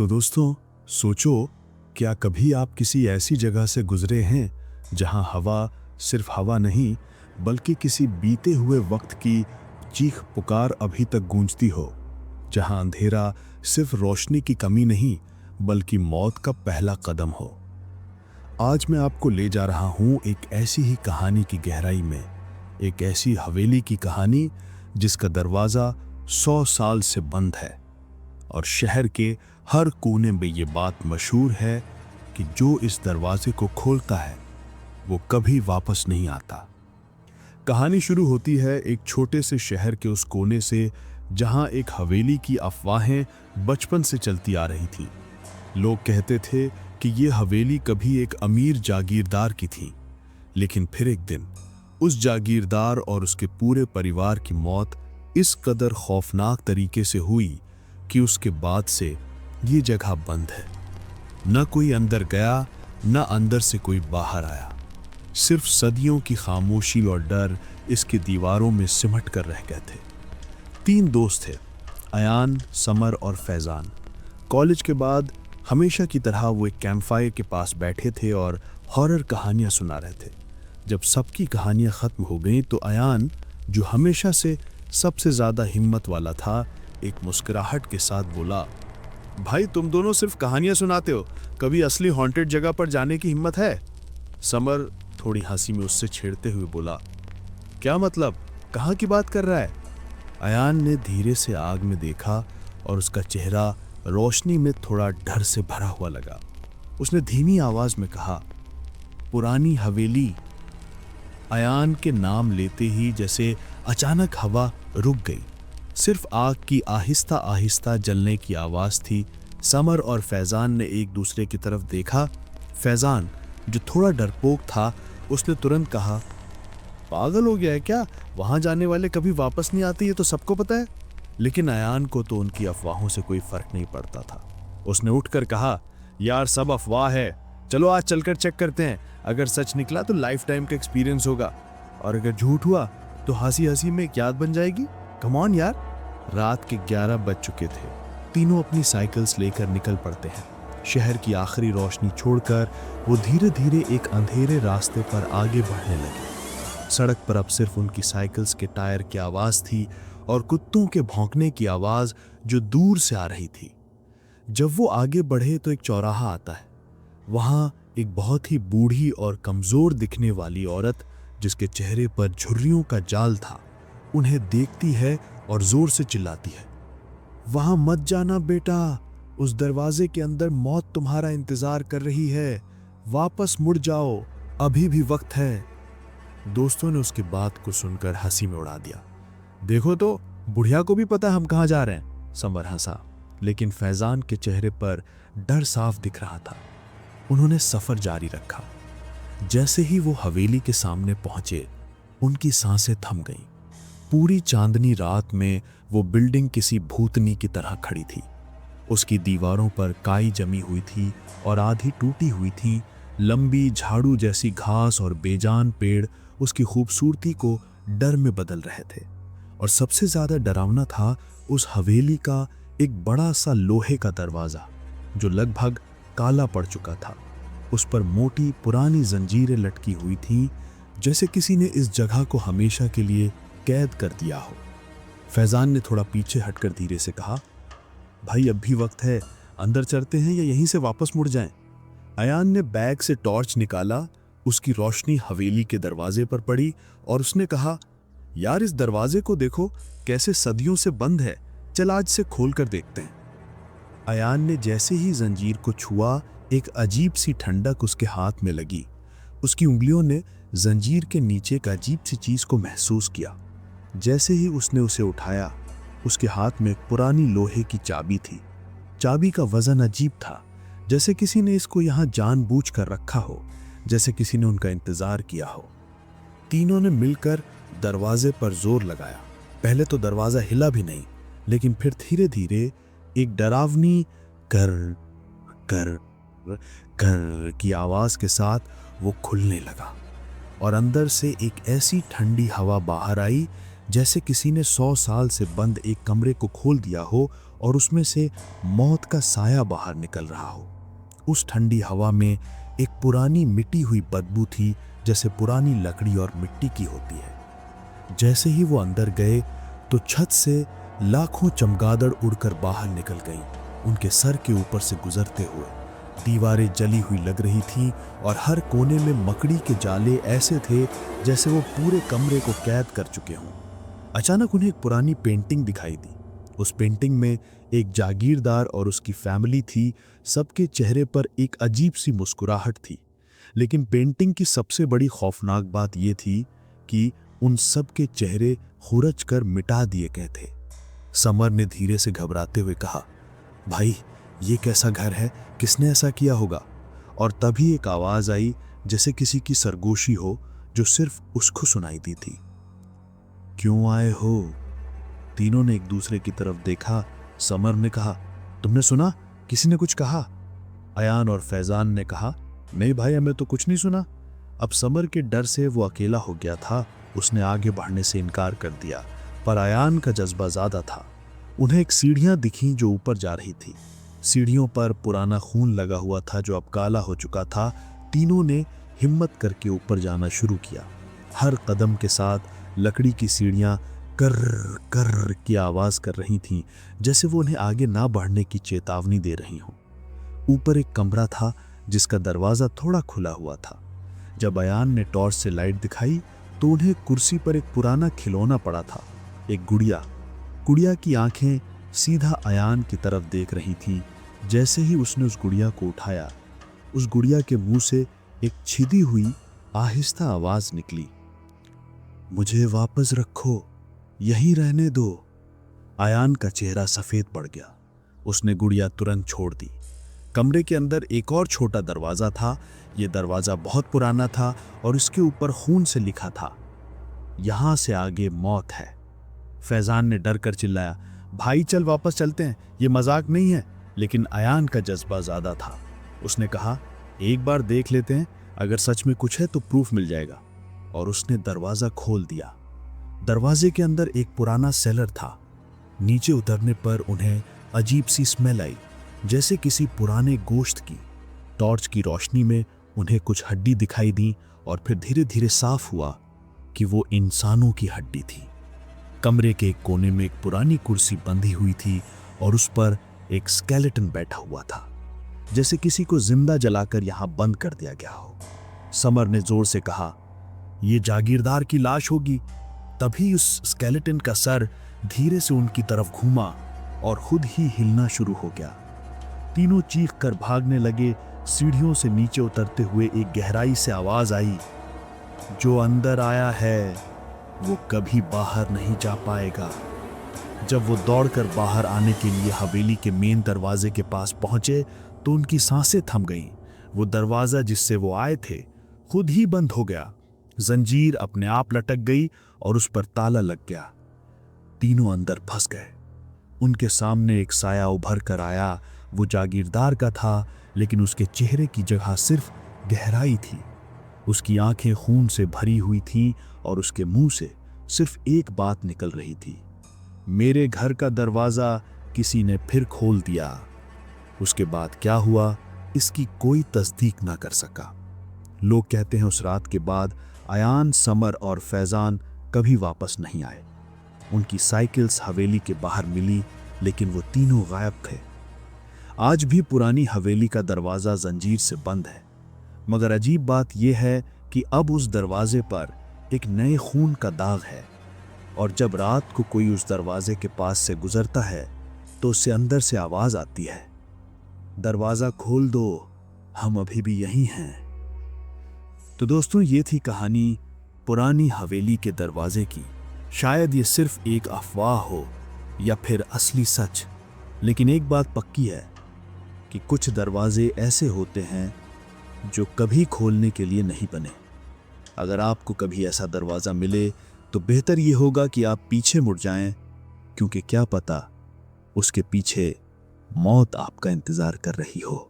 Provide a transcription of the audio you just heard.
तो दोस्तों, सोचो, क्या कभी आप किसी ऐसी जगह से गुजरे हैं जहां हवा सिर्फ हवा नहीं बल्कि किसी बीते हुए वक्त की चीख पुकार अभी तक गूंजती हो, जहां अंधेरा सिर्फ रोशनी की कमी नहीं बल्कि मौत का पहला कदम हो। आज मैं आपको ले जा रहा हूं एक ऐसी ही कहानी की गहराई में, एक ऐसी हवेली की कहानी जिसका दरवाज़ा 100 साल से बंद है और शहर के हर कोने में ये बात मशहूर है कि जो इस दरवाजे को खोलता है वो कभी वापस नहीं आता। कहानी शुरू होती है एक छोटे से शहर के उस कोने से जहां एक हवेली की अफवाहें बचपन से चलती आ रही थी। लोग कहते थे कि ये हवेली कभी एक अमीर जागीरदार की थी, लेकिन फिर एक दिन उस जागीरदार और उसके पूरे परिवार की मौत इस कदर खौफनाक तरीके से हुई कि उसके बाद से ये जगह बंद है। न कोई अंदर गया, न अंदर से कोई बाहर आया। सिर्फ सदियों की खामोशी और डर इसकी दीवारों में सिमट कर रह गए थे। 3 दोस्त थे, अयान, समर और फैजान। कॉलेज के बाद हमेशा की तरह वो एक कैंपफायर के पास बैठे थे और हॉरर कहानियां सुना रहे थे। जब सबकी कहानियां खत्म हो गईं तो अयान, जो हमेशा से सबसे ज्यादा हिम्मत वाला था, एक मुस्कुराहट के साथ बोला, भाई तुम दोनों सिर्फ कहानियां सुनाते हो, कभी असली हॉन्टेड जगह पर जाने की हिम्मत है? समर थोड़ी हंसी में उससे छेड़ते हुए बोला, क्या मतलब, कहाँ की बात कर रहा है? अयान ने धीरे से आग में देखा और उसका चेहरा रोशनी में थोड़ा डर से भरा हुआ लगा। उसने धीमी आवाज में कहा, पुरानी हवेली। अयान के नाम लेते ही जैसे अचानक हवा रुक गई। सिर्फ आग की आहिस्ता आहिस्ता जलने की आवाज थी। समर और फैजान ने एक दूसरे की तरफ देखा। फैजान, जो थोड़ा डरपोक था, उसने तुरंत कहा, पागल हो गया है क्या? वहां जाने वाले कभी वापस नहीं आते, ये तो सबको पता है। लेकिन अयान को तो उनकी अफवाहों से कोई फर्क नहीं पड़ता था। उसने उठकर कहा, यार सब अफवाह है, चलो आज चलकर चेक करते हैं। अगर सच निकला तो लाइफ टाइम का एक्सपीरियंस होगा, और अगर झूठ हुआ तो हंसी हंसी में एक याद बन जाएगी। कम ऑन यार। रात के 11 बज चुके थे। तीनों अपनी साइकिल्स लेकर निकल पड़ते हैं। शहर की आखिरी रोशनी छोड़कर वो धीरे धीरे एक अंधेरे रास्ते पर आगे बढ़ने लगे। सड़क पर अब सिर्फ उनकी साइकिल्स के टायर की आवाज थी और कुत्तों के भौंकने की आवाज जो दूर से आ रही थी। जब वो आगे बढ़े तो एक चौराहा आता है। वहां एक बहुत ही बूढ़ी और कमजोर दिखने वाली औरत, जिसके चेहरे पर झुर्रियों का जाल था, उन्हें देखती है और जोर से चिल्लाती है, वहां मत जाना बेटा, उस दरवाजे के अंदर मौत तुम्हारा इंतजार कर रही है, वापस मुड़ जाओ, अभी भी वक्त है। दोस्तों ने उसकी बात को सुनकर हंसी में उड़ा दिया। देखो तो, बुढ़िया को भी पता है हम कहां जा रहे हैं। समर हंसा, लेकिन फैजान के चेहरे पर डर साफ दिख रहा था। उन्होंने सफर जारी रखा। जैसे ही वो हवेली के सामने पहुंचे, उनकी सांसें थम गईं। पूरी चांदनी रात में वो बिल्डिंग किसी भूतनी की तरह खड़ी थी। उसकी दीवारों पर काई जमी हुई थी और आधी टूटी हुई थी। लंबी झाड़ू जैसी घास और बेजान पेड़ उसकी खूबसूरती को डर में बदल रहे थे। और सबसे ज्यादा डरावना था उस हवेली का एक बड़ा सा लोहे का दरवाजा, जो लगभग काला पड़ चुका था। उस पर मोटी पुरानी जंजीरें लटकी हुई थीं, जैसे किसी ने इस जगह को हमेशा के लिए कैद कर दिया हो। फैजान ने थोड़ा पीछे हटकर धीरे से कहा, भाई अब भी वक्त है, अंदर चलते हैं या यहीं से वापस मुड़ जाएं? अयान ने बैग से टॉर्च निकाला। उसकी रोशनी हवेली के दरवाजे पर पड़ी और उसने कहा, यार इस दरवाजे को देखो, कैसे सदियों से बंद है, चल आज से खोल कर देखते हैं। अयान ने जैसे ही जंजीर को छुआ, एक अजीब सी ठंडक उसके हाथ में लगी। उसकी उंगलियों ने जंजीर के नीचे एक अजीब सी चीज को महसूस किया। जैसे ही उसने उसे उठाया, उसके हाथ में एक पुरानी लोहे की चाबी थी। चाबी का वजन अजीब था, जैसे किसी ने इसको यहां जानबूझकर रखा हो, जैसे किसी ने उनका इंतजार किया हो। तीनों ने मिलकर दरवाजे पर जोर लगाया। पहले तो दरवाजा हिला भी नहीं, लेकिन फिर धीरे धीरे एक डरावनी कर कर कर की आवाज के साथ वो खुलने लगा और अंदर से एक ऐसी ठंडी हवा बाहर आई, जैसे किसी ने 100 साल से बंद एक कमरे को खोल दिया हो और उसमें से मौत का साया बाहर निकल रहा हो। उस ठंडी हवा में एक पुरानी मिटी हुई बदबू थी, जैसे पुरानी लकड़ी और मिट्टी की होती है। जैसे ही वो अंदर गए तो छत से लाखों चमगादड़ उड़कर बाहर निकल गई, उनके सर के ऊपर से गुजरते हुए। दीवारें जली हुई लग रही थीं और हर कोने में मकड़ी के जाले ऐसे थे जैसे वो पूरे कमरे को कैद कर चुके हों। अचानक उन्हें एक पुरानी पेंटिंग दिखाई दी। उस पेंटिंग में एक जागीरदार और उसकी फैमिली थी। सबके चेहरे पर एक अजीब सी मुस्कुराहट थी, लेकिन पेंटिंग की सबसे बड़ी खौफनाक बात यह थी कि उन सब के चेहरे खुरच कर मिटा दिए गए थे। समर ने धीरे से घबराते हुए कहा, भाई ये कैसा घर है, किसने ऐसा किया होगा? और तभी एक आवाज आई जैसे किसी की सरगोशी हो, जो सिर्फ उसको सुनाई दी थी। क्यों आए हो? तीनों ने एक दूसरे की तरफ देखा। समर ने कहा, तुमने सुना? किसी ने कुछ कहा? अयान और फैजान ने कहा, नहीं भाई, हमें तो कुछ नहीं सुना। अब समर के डर से वो अकेला हो गया था। उसने आगे बढ़ने से इनकार कर दिया, पर अयान का जज्बा ज्यादा था। उन्हें एक सीढ़ियां दिखीं जो ऊपर जा रही थी। सीढ़ियों पर पुराना खून लगा हुआ था जो अब काला हो चुका था। तीनों ने हिम्मत करके ऊपर जाना शुरू किया। हर कदम के साथ लकड़ी की सीढ़ियां कर्र कर्र की आवाज कर रही थीं, जैसे वो उन्हें आगे ना बढ़ने की चेतावनी दे रही हों। ऊपर एक कमरा था जिसका दरवाजा थोड़ा खुला हुआ था। जब अयान ने टॉर्च से लाइट दिखाई तो उन्हें कुर्सी पर एक पुराना खिलौना पड़ा था, एक गुड़िया। गुड़िया की आंखें सीधा अयान की तरफ देख रही थीं। जैसे ही उसने उस गुड़िया को उठाया, उस गुड़िया के मुंह से एक छिदी हुई आहिस्ता आवाज निकली, मुझे वापस रखो, यहीं रहने दो। अयान का चेहरा सफेद पड़ गया। उसने गुड़िया तुरंत छोड़ दी। कमरे के अंदर एक और छोटा दरवाजा था। यह दरवाजा बहुत पुराना था और इसके ऊपर खून से लिखा था, यहां से आगे मौत है। फैजान ने डर कर चिल्लाया, भाई चल वापस चलते हैं, ये मजाक नहीं है। लेकिन अयान का जज्बा ज्यादा था। उसने कहा, एक बार देख लेते हैं, अगर सच में कुछ है तो प्रूफ मिल जाएगा। और उसने दरवाजा खोल दिया। दरवाजे के अंदर एक पुराना सेलर था। नीचे उतरने पर उन्हें अजीब सी स्मेल आई, जैसे किसी पुराने गोश्त की। टॉर्च की रोशनी में उन्हें कुछ हड्डी दिखाई दी और फिर धीरे धीरे साफ हुआ कि वो इंसानों की हड्डी थी। कमरे के एक कोने में एक पुरानी कुर्सी बंधी हुई थी और उस पर एक स्केलेटन बैठा हुआ था, जैसे किसी को जिंदा जलाकर यहां बंद कर दिया गया हो। समर ने जोर से कहा, यह जागीरदार की लाश होगी। तभी उस स्केलेटन का सर धीरे से उनकी तरफ घूमा और खुद ही हिलना शुरू हो गया। तीनों चीख कर भागने लगे। सीढ़ियों से नीचे उतरते हुए एक गहराई से आवाज आई, जो अंदर आया है वो कभी बाहर नहीं जा पाएगा। जब वो दौड़कर बाहर आने के लिए हवेली के मेन दरवाजे के पास पहुंचे तो उनकी सांसें थम गईं। वो दरवाजा जिससे वो आए थे खुद ही बंद हो गया। जंजीर अपने आप लटक गई और उस पर ताला लग गया। तीनों अंदर फंस गए। उनके सामने एक साया उभर कर आया। वो जागीरदार का था, लेकिन उसके चेहरे की जगह सिर्फ गहराई थी। उसकी आंखें खून से भरी हुई थीं और उसके मुंह से सिर्फ एक बात निकल रही थी, मेरे घर का दरवाजा किसी ने फिर खोल दिया। उसके बाद क्या हुआ इसकी कोई तस्दीक ना कर सका। लोग कहते हैं उस रात के बाद अयान, समर और फैजान कभी वापस नहीं आए। उनकी साइकिल्स हवेली के बाहर मिली, लेकिन वो तीनों गायब थे। आज भी पुरानी हवेली का दरवाजा जंजीर से बंद है, मगर अजीब बात यह है कि अब उस दरवाजे पर एक नए खून का दाग है। और जब रात को कोई उस दरवाजे के पास से गुजरता है तो उससे अंदर से आवाज आती है, दरवाजा खोल दो, हम अभी भी यहीं हैं। तो दोस्तों, ये थी कहानी पुरानी हवेली के दरवाजे की। शायद ये सिर्फ एक अफवाह हो या फिर असली सच, लेकिन एक बात पक्की है कि कुछ दरवाजे ऐसे होते हैं जो कभी खोलने के लिए नहीं बने। अगर आपको कभी ऐसा दरवाजा मिले तो बेहतर ये होगा कि आप पीछे मुड़ जाएं, क्योंकि क्या पता उसके पीछे मौत आपका इंतजार कर रही हो।